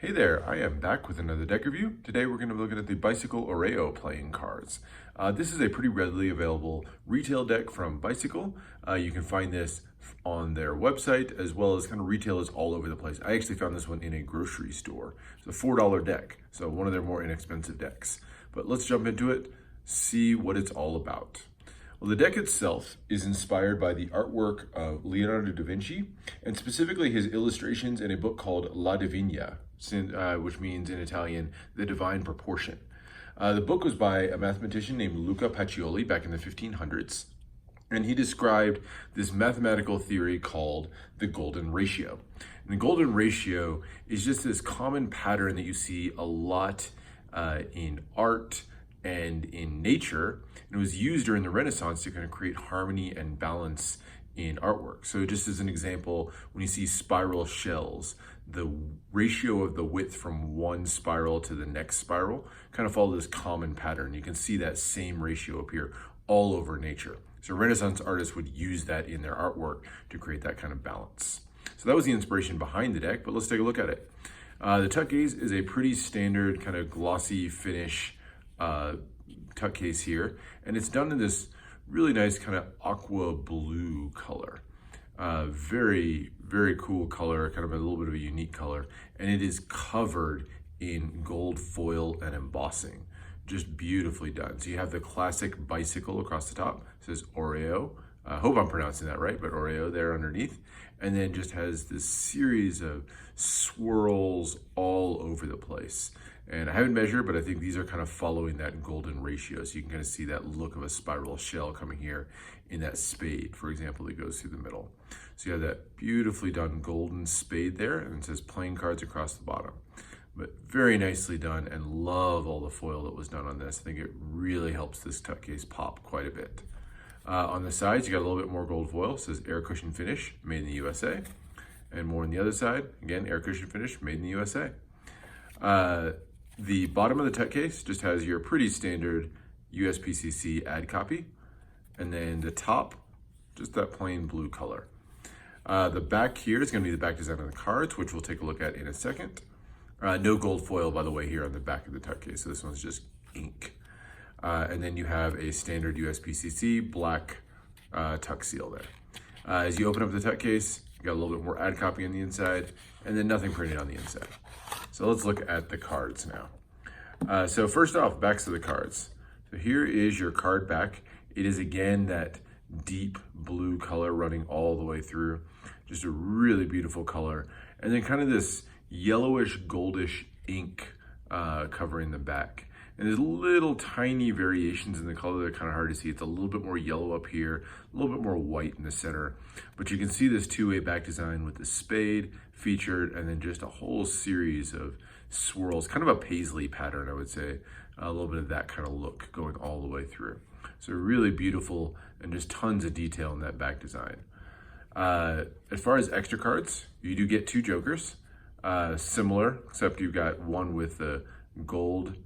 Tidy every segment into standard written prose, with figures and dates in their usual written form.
Hey there, I am back with another deck review. Today we're going to be looking at the Bicycle Aureo playing cards. This is a pretty readily available retail deck from Bicycle. You can find this on their website as well as kind of retailers all over the place. I actually found this one in a grocery store. It's a $4 deck, so one of their more inexpensive decks. But let's jump into it, see what it's all about. Well, the deck itself is inspired by the artwork of Leonardo da Vinci, and specifically his illustrations in a book called La Divina, which means in Italian, the divine proportion. The book was by a mathematician named Luca Pacioli back in the 1500s, and he described this mathematical theory called the golden ratio. And the golden ratio is just this common pattern that you see a lot in art and in nature, and it was used during the Renaissance to kind of create harmony and balance in artwork. So just as an example, when you see spiral shells, the ratio of the width from one spiral to the next spiral kind of follow this common pattern. You can see that same ratio appear all over nature. So Renaissance artists would use that in their artwork to create that kind of balance. So that was the inspiration behind the deck, but let's take a look at it. The tuck case is a pretty standard kind of glossy finish tuck case here, and it's done in this really nice kind of aqua blue color. Very, very cool color, kind of a little bit of a unique color, and it is covered in gold foil and embossing. Just beautifully done. So you have the classic bicycle across the top. It says Aureo. I hope I'm pronouncing that right, but Aureo there underneath. And then just has this series of swirls all over the place. And I haven't measured, but I think these are kind of following that golden ratio. So you can kind of see that look of a spiral shell coming here in that spade, for example, that goes through the middle. So you have that beautifully done golden spade there, and it says playing cards across the bottom. But very nicely done, and love all the foil that was done on this. I think it really helps this tuck case pop quite a bit. On the sides, you got a little bit more gold foil. It says air cushion finish, made in the USA. And more on the other side, again, air cushion finish, made in the USA. The bottom of the tuck case just has your pretty standard USPCC ad copy. And then the top, just that plain blue color. The back here is going to be the back design of the cards, which we'll take a look at in a second. No gold foil, by the way, here on the back of the tuck case. So this one's just ink. And then you have a standard USPCC black tuck seal there. As you open up the tuck case, you got a little bit more ad copy on the inside, and then nothing printed on the inside. So let's look at the cards now. So first off, backs of the cards. So here is your card back. It is again that deep blue color running all the way through. Just a really beautiful color. And then kind of this yellowish goldish ink covering the back. And there's little tiny variations in the color that are kind of hard to see. It's a little bit more yellow up here, a little bit more white in the center. But you can see this two-way back design with the spade featured, and then just a whole series of swirls, kind of a paisley pattern, I would say. A little bit of that kind of look going all the way through. So really beautiful, and just tons of detail in that back design. As far as extra cards, you do get two jokers. Similar, except you've got one with the gold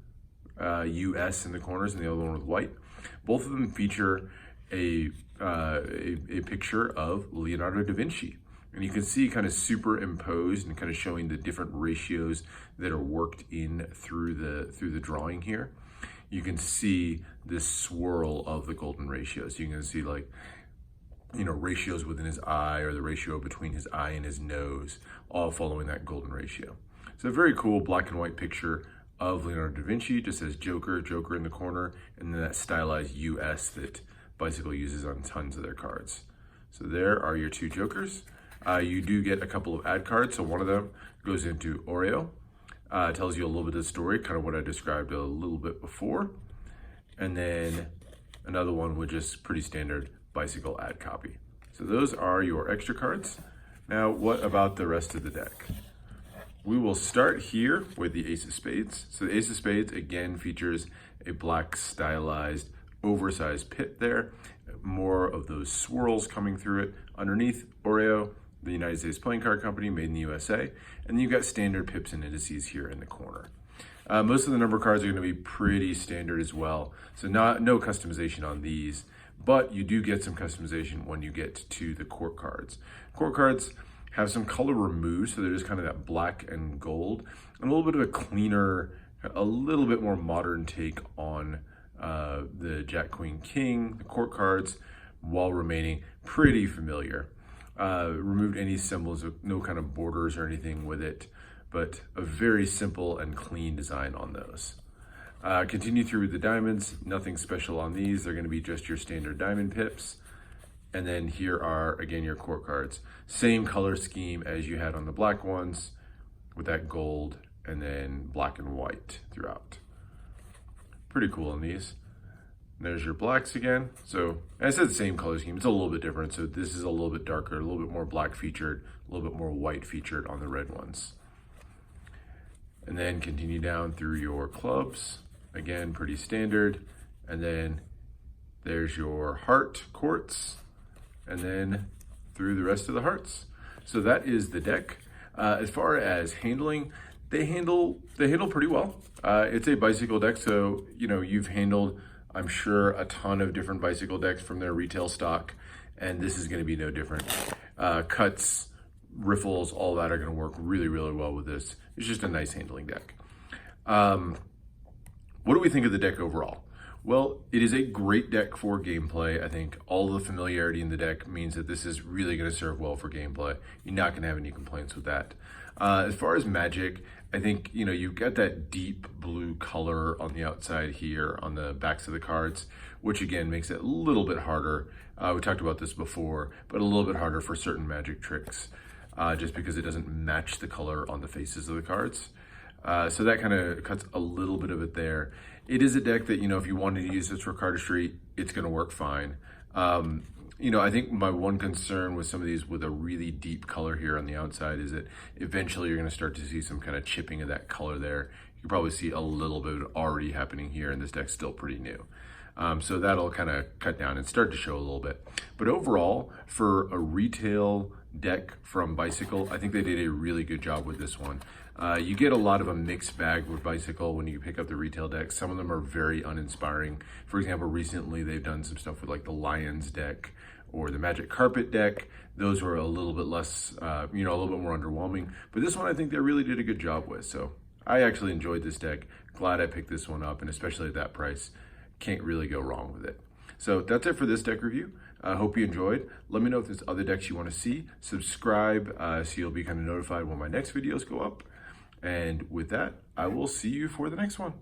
US in the corners and the other one with white. Both of them feature a picture of Leonardo da Vinci. And you can see kind of superimposed and kind of showing the different ratios that are worked in through the drawing here. You can see this swirl of the golden ratios. You can see, like, you know, ratios within his eye, or the ratio between his eye and his nose, all following that golden ratio. So a very cool black and white picture of Leonardo da Vinci. Just says Joker, Joker in the corner, and then that stylized US that Bicycle uses on tons of their cards. So there are your two jokers. You do get a couple of ad cards. So one of them goes into Aureo. Tells you a little bit of the story, kind of what I described a little bit before. And then another one with just pretty standard Bicycle ad copy. So those are your extra cards. Now, what about the rest of the deck? We will start here with the Ace of Spades. So the Ace of Spades, again, features a black stylized oversized pit there. More of those swirls coming through it. Underneath, Aureo, the United States Playing Card Company, made in the USA. And then you've got standard pips and indices here in the corner. Most of the number cards are going to be pretty standard as well. So no customization on these, but you do get some customization when you get to the court cards. Court cards have some color removed, so they're just kind of that black and gold, and a little bit of a cleaner, a little bit more modern take on the Jack, Queen, King, the court cards, while remaining pretty familiar. Removed any symbols, no kind of borders or anything with it, but a very simple and clean design on those. Continue through the diamonds, nothing special on these. They're gonna be just your standard diamond pips. And then here are, again, your court cards. Same color scheme as you had on the black ones, with that gold and then black and white throughout. Pretty cool on these. And there's your blacks again. So, as I said, the same color scheme. It's a little bit different. So this is a little bit darker, a little bit more black featured, a little bit more white featured on the red ones. And then continue down through your clubs. Again, pretty standard. And then there's your heart courts, and then through the rest of the hearts. So that is the deck. As far as handling, they handle pretty well. It's a bicycle deck, so you've handled, I'm sure, a ton of different bicycle decks from their retail stock, and this is going to be no different. Cuts, riffles, all that are going to work really, really well with this. It's just a nice handling deck. What do we think of the deck overall? Well, it is a great deck for gameplay. I think all the familiarity in the deck means that this is really going to serve well for gameplay. You're not going to have any complaints with that. As far as Magic, I think, you've got that deep blue color on the outside here on the backs of the cards, which again makes it a little bit harder. We talked about this before, but a little bit harder for certain Magic tricks, just because it doesn't match the color on the faces of the cards. So that kind of cuts a little bit of it there. It is a deck that, if you wanted to use this for cardistry, it's going to work fine. I think my one concern with some of these with a really deep color here on the outside is that eventually you're going to start to see some kind of chipping of that color there. You can probably see a little bit already happening here, and this deck's still pretty new. So that'll kind of cut down and start to show a little bit. But overall, for a retail deck from Bicycle, I think they did a really good job with this one. You get a lot of a mixed bag with Bicycle when you pick up the retail decks. Some of them are very uninspiring. For example, recently they've done some stuff with like the Lions deck or the Magic Carpet deck. Those were a little bit less, a little bit more underwhelming. But this one I think they really did a good job with. So I actually enjoyed this deck. Glad I picked this one up, and especially at that price, can't really go wrong with it. So that's it for this deck review. I hope you enjoyed. Let me know if there's other decks you want to see. Subscribe so you'll be kind of notified when my next videos go up. And with that, I will see you for the next one.